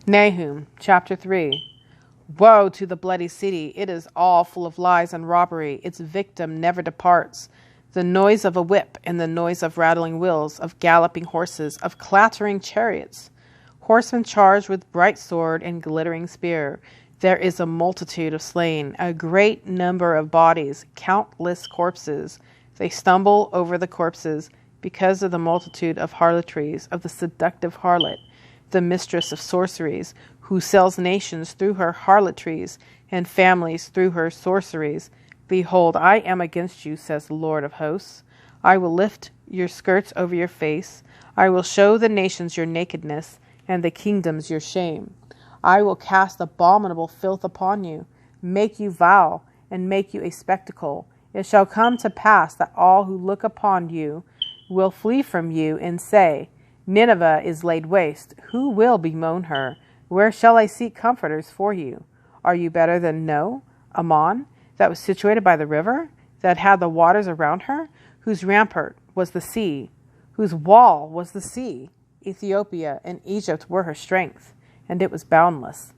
Nahum Chapter 3. Woe to the bloody city! It is all full of lies and robbery. Its victim never departs. The noise of a whip and the noise of rattling wheels, of galloping horses, of clattering chariots. Horsemen charge with bright sword and glittering spear. There is a multitude of slain, a great number of bodies, countless corpses. They stumble over the corpses because of the multitude of harlotries, of the seductive harlot, the mistress of sorceries, who sells nations through her harlotries and families through her sorceries. Behold, I am against you, says the Lord of hosts. I will lift your skirts over your face. I will show the nations your nakedness and the kingdoms your shame. I will cast abominable filth upon you, make you vile, and make you a spectacle. It shall come to pass that all who look upon you will flee from you and say, Nineveh is laid waste. Who will bemoan her? Where shall I seek comforters for you? Are you better than No, Ammon, that was situated by the river, that had the waters around her, whose rampart was the sea, whose wall was the sea? Ethiopia and Egypt were her strength, and it was boundless.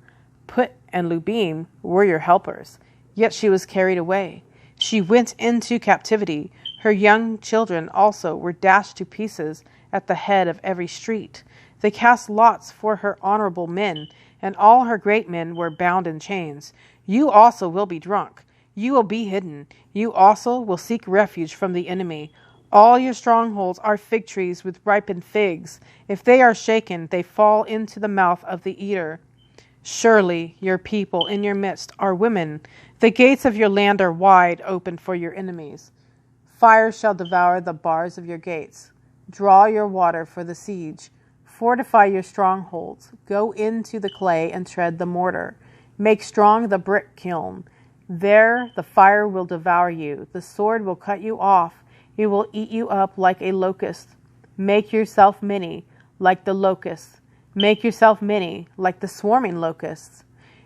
Put and Lubim were your helpers, yet she was carried away. She went into captivity. Her young children also were dashed to pieces at the head of every street. They cast lots for her honorable men, and all her great men were bound in chains. You also will be drunk. You will be hidden. You also will seek refuge from the enemy. All your strongholds are fig trees with ripened figs. If they are shaken, they fall into the mouth of the eater. Surely your people in your midst are women. The gates of your land are wide open for your enemies. Fire shall devour the bars of your gates. Draw your water for the siege. Fortify your strongholds. Go into the clay and tread the mortar. Make strong the brick kiln. There the fire will devour you. The sword will cut you off. It will eat you up like a locust. Make yourself many, like the locusts. Make yourself many, like the swarming locusts.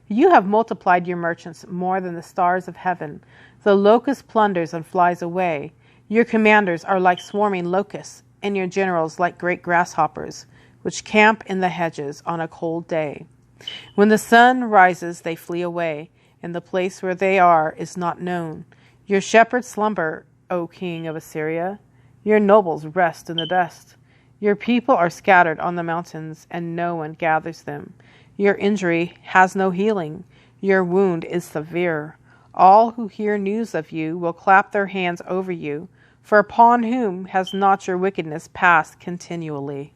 You have multiplied your merchants more than the stars of heaven. The locust plunders and flies away. Your commanders are like swarming locusts, and your generals like great grasshoppers, which camp in the hedges on a cold day. When the sun rises, they flee away, and the place where they are is not known. Your shepherds slumber, O king of Assyria. Your nobles rest in the dust. Your people are scattered on the mountains, and no one gathers them. Your injury has no healing. Your wound is severe. All who hear news of you will clap their hands over you, for upon whom has not your wickedness passed continually?